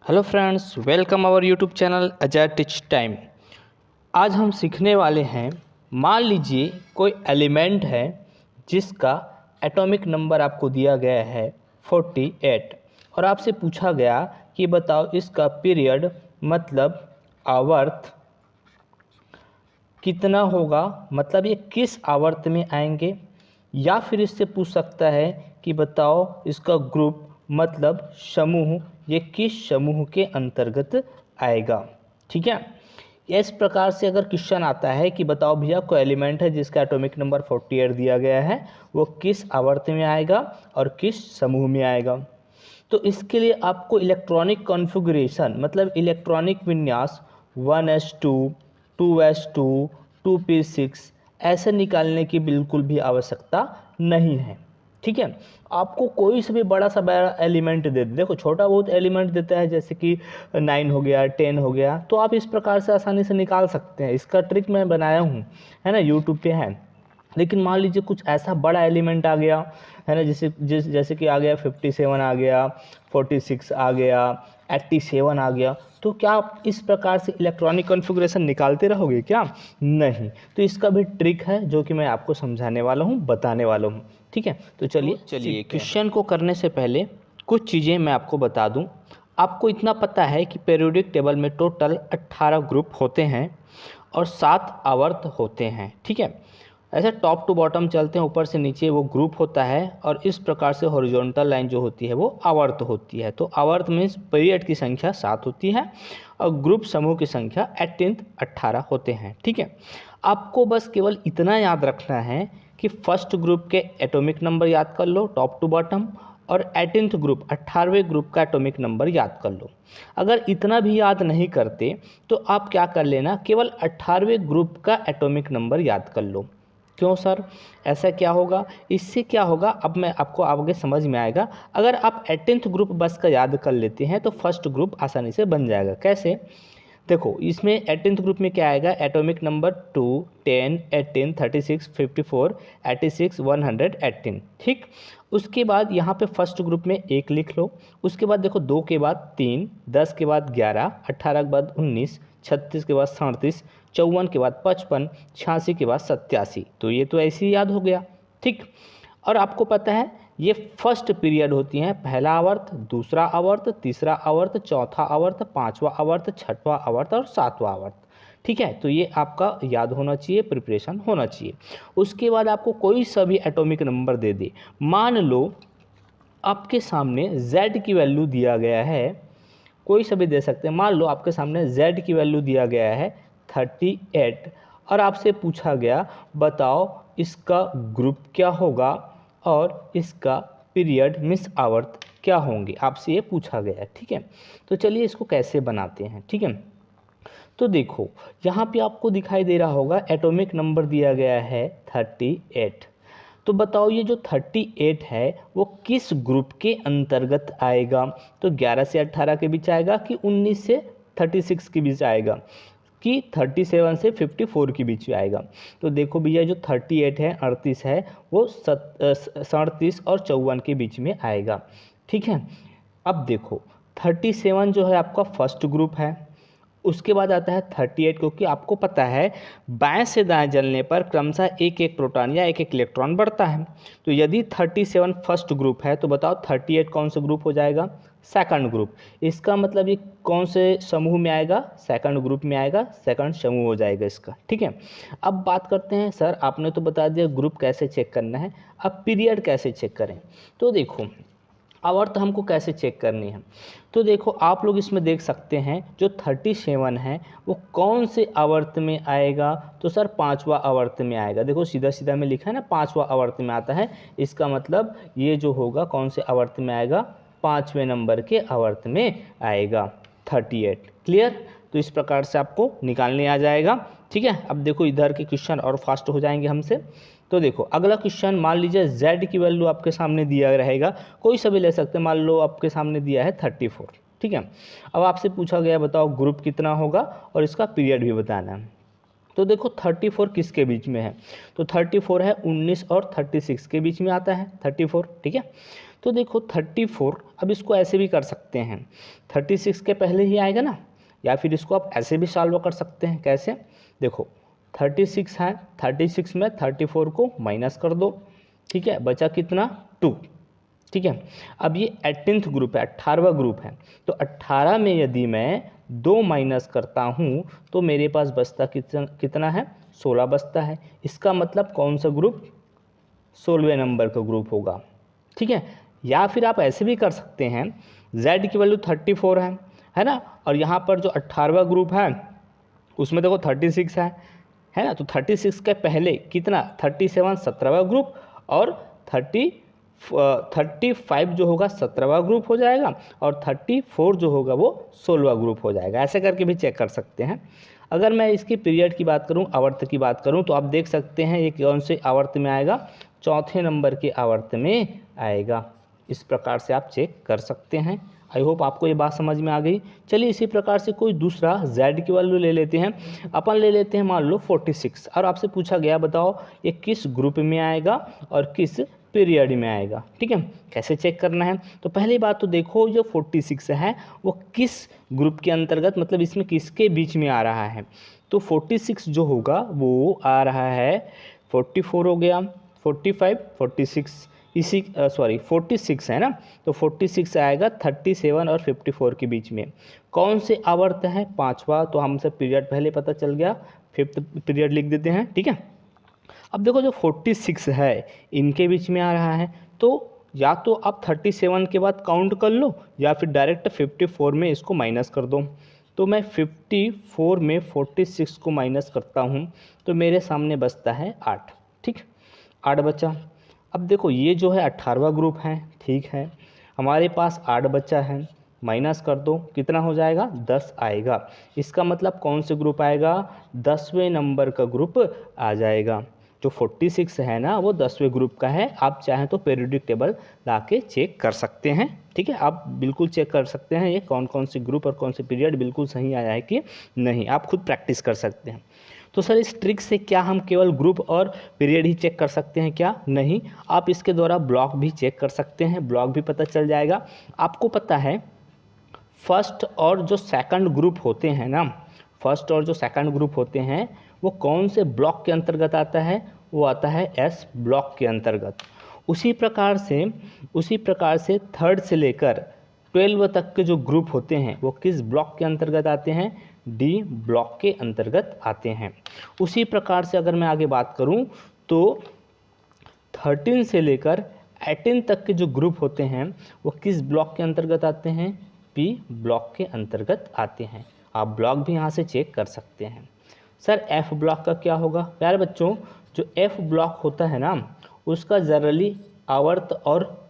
Hello friends, welcome our YouTube channel Ajay teach time. आज हम सीखने वाले हैं, मान लीजिए कोई एलिमेंट है जिसका एटॉमिक नंबर आपको दिया गया है 48 और आपसे पूछा गया कि बताओ इसका पीरियड मतलब आवर्त कितना होगा, मतलब ये किस आवर्त में आएंगे। या फिर इससे पूछ सकता है कि बताओ इसका ग्रुप मतलब समूह ये किस समूह के अंतर्गत आएगा। ठीक है, इस प्रकार से अगर क्वेश्चन आता है कि बताओ भैया कोई एलिमेंट है जिसका एटॉमिक नंबर 48 दिया गया है, वो किस आवर्त में आएगा और किस समूह में आएगा। तो इसके लिए आपको इलेक्ट्रॉनिक कॉन्फ़िगरेशन मतलब इलेक्ट्रॉनिक विन्यास 1s2, 2s2, 2p6 ऐसे निकालने की बिल्कुल भी आवश्यकता नहीं है। ठीक है, आपको कोई से भी बड़ा सा बड़ा एलिमेंट दे, देखो छोटा बहुत एलिमेंट देता है जैसे कि 9 हो गया, 10 हो गया, तो आप इस प्रकार से आसानी से निकाल सकते हैं। इसका ट्रिक मैं बनाया हूँ, है ना, यूट्यूब पे है। लेकिन मान लीजिए कुछ ऐसा बड़ा एलिमेंट आ गया, है ना, जैसे कि आ गया 57 आ गया, 46 आ गया, 87 आ गया, तो क्या आप इस प्रकार से इलेक्ट्रॉनिक कॉन्फ़िगरेशन निकालते रहोगे क्या? नहीं। तो इसका भी ट्रिक है जो कि मैं आपको समझाने वाला हूँ, बताने वाला हूँ। ठीक है, तो चलिए क्वेश्चन को करने से पहले कुछ चीज़ें मैं आपको बता दूँ। आपको इतना पता है कि पीरियोडिक टेबल में टोटल 18 ग्रुप होते हैं और 7 आवर्त होते हैं। ठीक है, ऐसे टॉप टू बॉटम चलते हैं, ऊपर से नीचे वो ग्रुप होता है और इस प्रकार से हॉरिजॉन्टल लाइन जो होती है वो आवर्त होती है। तो आवर्त मीन्स पीरियड की संख्या 7 होती है और ग्रुप समूह की संख्या 18 होते हैं। ठीक है, आपको बस केवल इतना याद रखना है कि फर्स्ट ग्रुप के एटॉमिक नंबर याद कर लो टॉप टू बॉटम, और 18th ग्रुप 18वें ग्रुप का एटॉमिक नंबर याद कर लो। अगर इतना भी याद नहीं करते तो आप क्या कर लेना, केवल 18वें ग्रुप का एटॉमिक नंबर याद कर लो। क्यों सर, ऐसा क्या होगा? इससे क्या होगा अब मैं आपको आगे समझ में आएगा। अगर आप 18th ग्रुप बस का याद कर लेते हैं तो फर्स्ट ग्रुप आसानी से बन जाएगा। कैसे? देखो इसमें 18th ग्रुप में क्या आएगा, एटॉमिक नंबर 2, 10, 18, 36, 54, 86, 118। ठीक, उसके बाद यहाँ पे फर्स्ट ग्रुप में 1 लिख लो। उसके बाद देखो 2 के बाद 3, 10 के बाद 11, 18 के बाद 19, 36 के बाद 37, 54 के बाद 55, 86 के बाद 87। तो ये तो ऐसे ही याद हो गया। ठीक, और आपको पता है ये फर्स्ट पीरियड होती हैं, पहला आवर्त, दूसरा आवर्त, तीसरा आवर्त, चौथा आवर्त, पांचवा आवर्त, छठवां आवर्त और सातवां आवर्त। ठीक है, तो ये आपका याद होना चाहिए, प्रिपरेशन होना चाहिए। उसके बाद आपको कोई सा भी एटॉमिक नंबर दे दे, मान लो आपके सामने Z की वैल्यू दिया गया है, कोई सा भी दे सकते हैं। मान लो आपके सामने Z की वैल्यू दिया गया है 38 और आपसे पूछा गया बताओ इसका ग्रुप क्या होगा और इसका पीरियड मीन्स आवर्त क्या होंगे, आपसे ये पूछा गया है। ठीक है, तो चलिए इसको कैसे बनाते हैं। ठीक है, तो देखो यहाँ पे आपको दिखाई दे रहा होगा एटॉमिक नंबर दिया गया है 38। तो बताओ ये जो 38 है वो किस ग्रुप के अंतर्गत आएगा? तो 11 से 18 के बीच आएगा कि 19 से 36 के बीच आएगा कि 37 से 54 के बीच में आएगा? तो देखो भैया जो 38 है 38 है वो 37 और 54 के बीच में आएगा। ठीक है, अब देखो 37 जो है आपका फर्स्ट ग्रुप है, उसके बाद आता है 38, क्योंकि आपको पता है बाएं से दाएं जलने पर क्रमशः एक एक प्रोटॉन या एक एक इलेक्ट्रॉन बढ़ता है। तो यदि 37 फर्स्ट ग्रुप है तो बताओ 38 कौन सा ग्रुप हो जाएगा? Second group. इसका मतलब ये कौन से समूह में आएगा? सेकंड ग्रुप में आएगा, सेकंड समूह हो जाएगा इसका। ठीक है, अब बात करते हैं सर आपने तो बता दिया ग्रुप कैसे चेक करना है, अब पीरियड कैसे चेक करें। तो देखो आवर्त हमको कैसे चेक करनी है, तो देखो आप लोग इसमें देख सकते हैं जो 37 है वो कौन से आवर्त में आएगा? तो सर पांचवा आवर्त में आएगा। देखो सीधा सीधा में लिखा है ना, पांचवा आवर्त में आता है, इसका मतलब ये जो होगा कौन से आवर्त में आएगा? पाँचवें नंबर के आवर्त में आएगा 38। क्लियर? तो इस प्रकार से आपको निकालने आ जाएगा। ठीक है, अब देखो इधर के क्वेश्चन और फास्ट हो जाएंगे हमसे। तो देखो अगला क्वेश्चन, मान लीजिए Z की वैल्यू आपके सामने दिया रहेगा, कोई सा भी ले सकते हैं, मान लो आपके सामने दिया है 34। ठीक है, अब आपसे पूछा गया बताओ ग्रुप कितना होगा और इसका पीरियड भी बताना है। तो देखो 34 किसके बीच में है? तो 34 है 19 और 36 के बीच में आता है 34। ठीक है, तो देखो 34, अब इसको ऐसे भी कर सकते हैं, 36 के पहले ही आएगा ना, या फिर इसको आप ऐसे भी सॉल्व कर सकते हैं। कैसे? देखो 36 है, 36 में 34 को माइनस कर दो, ठीक है, बचा कितना 2, ठीक है। अब ये 18th ग्रुप है, 18वां ग्रुप है, तो 18 में यदि मैं 2 माइनस करता हूँ तो मेरे पास बचता कितना है, 16 बचता है। इसका मतलब कौन सा ग्रुप, 16वें नंबर का ग्रुप होगा, ठीक है। या फिर आप ऐसे भी कर सकते हैं, z की वैल्यू 34 है ना, और यहाँ पर जो 18वां ग्रुप है उसमें देखो 36 है ना, तो 36 के पहले कितना 37 17वां ग्रुप, और 35 जो होगा 17वां ग्रुप हो जाएगा, और 34 जो होगा वो 16वां ग्रुप हो जाएगा। ऐसे करके भी चेक कर सकते हैं। अगर मैं इसकी पीरियड की बात करूं, आवर्त की बात करूं, तो आप देख सकते हैं ये कौन से आवर्त में आएगा, चौथे नंबर के आवर्त में आएगा। इस प्रकार से आप चेक कर सकते हैं। आई होप आपको ये बात समझ में आ गई। चलिए इसी प्रकार से कोई दूसरा z की वैल्यू ले लेते हैं। अपन ले लेते हैं मान लो 46, और आपसे पूछा गया बताओ ये किस ग्रुप में आएगा और किस पीरियड में आएगा, ठीक है। कैसे चेक करना है, तो पहली बात तो देखो जो 46 है वो किस ग्रुप के अंतर्गत, मतलब इसमें किसके बीच में आ रहा है। तो 46 जो होगा वो आ रहा है, 44 हो गया, 45 46, इसी 46 है ना, तो 46 आएगा 37 और 54 के बीच में। कौन से आवर्त है, 5वां, तो हमसे पीरियड पहले पता चल गया, 5th पीरियड लिख देते हैं, ठीक है। अब देखो जो 46 है इनके बीच में आ रहा है, तो या तो आप 37 के बाद काउंट कर लो, या फिर डायरेक्ट 54 में इसको माइनस कर दो। तो मैं 54 में 46 को माइनस करता हूँ तो मेरे सामने बचता है 8, ठीक, 8 बचा। अब देखो ये जो है 18वां ग्रुप है, ठीक है, हमारे पास 8 बचा है, माइनस कर दो, कितना हो जाएगा 10 आएगा। इसका मतलब कौन से ग्रुप आएगा, 10वें नंबर का ग्रुप आ जाएगा। जो 46 है ना वो 10वें ग्रुप का है। आप चाहें तो पीरियोडिक टेबल ला के चेक कर सकते हैं, ठीक है, आप बिल्कुल चेक कर सकते हैं ये कौन कौन से ग्रुप और कौन से पीरियड बिल्कुल सही आया है कि नहीं, आप खुद प्रैक्टिस कर सकते हैं। तो सर इस ट्रिक से क्या हम केवल ग्रुप और पीरियड ही चेक कर सकते हैं क्या? नहीं, आप इसके द्वारा ब्लॉक भी चेक कर सकते हैं, ब्लॉक भी पता चल जाएगा। आपको पता है फर्स्ट और जो सेकंड ग्रुप होते हैं ना, फर्स्ट और जो सेकंड ग्रुप होते हैं वो कौन से ब्लॉक के अंतर्गत आता है, वो आता है एस ब्लॉक के अंतर्गत। उसी प्रकार से थर्ड से लेकर 12 तक के जो ग्रुप होते हैं वो किस ब्लॉक के अंतर्गत आते हैं, डी ब्लॉक के अंतर्गत आते हैं। उसी प्रकार से अगर मैं आगे बात करूं तो 13 से लेकर 18 तक के जो ग्रुप होते हैं वो किस ब्लॉक के अंतर्गत आते हैं, पी ब्लॉक के अंतर्गत आते हैं। आप ब्लॉक भी यहाँ से चेक कर सकते हैं। सर एफ ब्लॉक का क्या होगा? प्यारे बच्चों, जो एफ ब्लॉक होता है ना उसका जनरली आवर्त और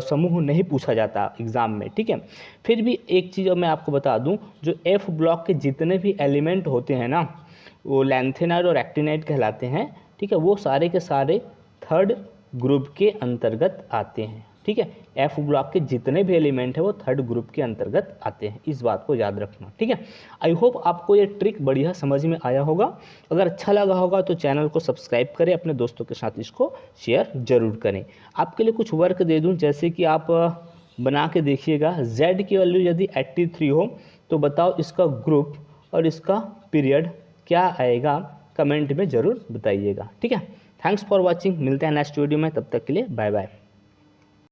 समूह नहीं पूछा जाता एग्ज़ाम में, ठीक है। फिर भी एक चीज़ मैं आपको बता दूं, जो एफ ब्लॉक के जितने भी एलिमेंट होते हैं ना वो लैंथेनाइड और एक्टिनाइड कहलाते हैं, ठीक है, वो सारे के सारे थर्ड ग्रुप के अंतर्गत आते हैं, ठीक है। एफ ब्लॉक के जितने भी एलिमेंट है वो थर्ड ग्रुप के अंतर्गत आते हैं, इस बात को याद रखना, ठीक है। आई होप आपको ये ट्रिक बढ़िया समझ में आया होगा। अगर अच्छा लगा होगा तो चैनल को सब्सक्राइब करें, अपने दोस्तों के साथ इसको शेयर जरूर करें। आपके लिए कुछ वर्क दे दूं, जैसे कि आप बना के देखिएगा। z की वैल्यू यदि 83 हो तो बताओ इसका ग्रुप और इसका पीरियड क्या आएगा, कमेंट में ज़रूर बताइएगा, ठीक है। थैंक्स फॉर वॉचिंग, मिलते हैं नेक्स्ट वीडियो में, तब तक के लिए बाय बाय।